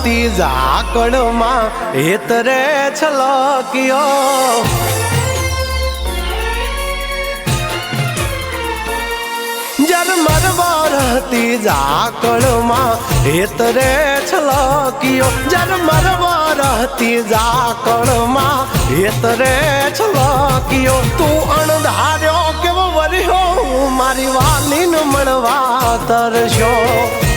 હતી ઝાકળમાં હેતરે છલક્યો ઝરમર હતી ઝાકળમાં હેતરે છલક્યો ઝરમર હતી ઝાકળમાં હેતરે છલક્યો તું અણધાર્યો કેવો વર્યો મારી વાલીન મળવા તરસ્યો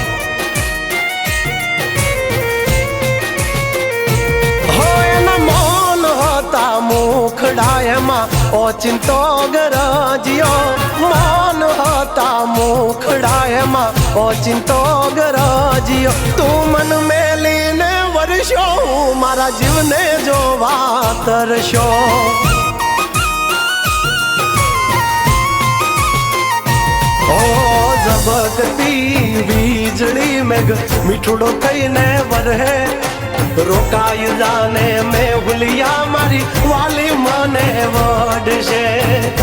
મુખડાયમાં ઓચિંતો ગરજ્યો મૌન હતા મુખડાયમાં ઓચિંતો ગરજ્યો તું મન મેલીને વર્ષો મારા જીવને જોવા તરસ્યો ઓ ઝબકતી વીજળી મેઘ મીઠુડો થઈને વરહે રોકાઈ જાને મેં ભૂલિયા મારી વાલી મને વડશે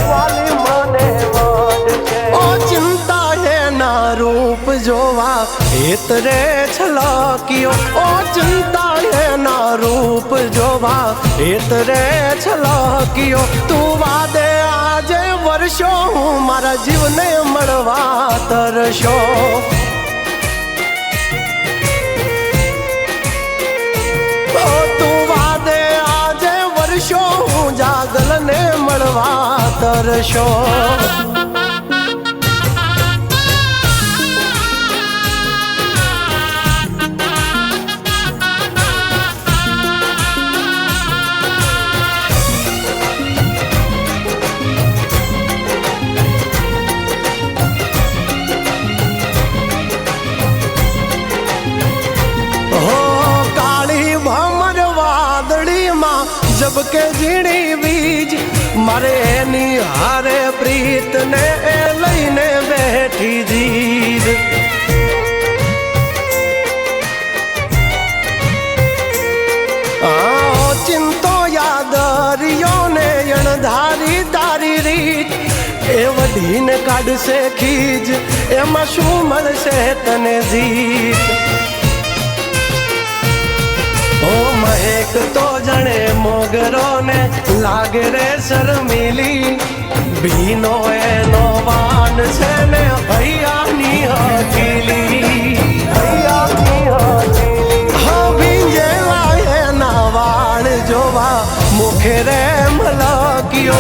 વાલી મને વડશે ઓ ચિંતા એના રૂપ જોવા હેતરે છલક્યો ઓ ચિંતા એના રૂપ જોવા હેતરે છલક્યો તું વાદે આજે વર્ષો હું મારા જીવને મળવા તરસ્યો હું જાગલને મળવા તરસ્યો जब के जीणी बीज मारे एनी हारे प्रीत ने लईने बैठी जीद चिंतो यादरियो ने अणधारी तारी रीत ए वढीने काढसे खीज एमां शुं मळशे तने जीत ओ महक तो जने मोगरो ने लागे रे शर्मिली बीनो एनो वान छे ने भैया नी हकीली भैया नी हकीली हाँ भींजेला एना वाण जोवा मुखे रे मलकियो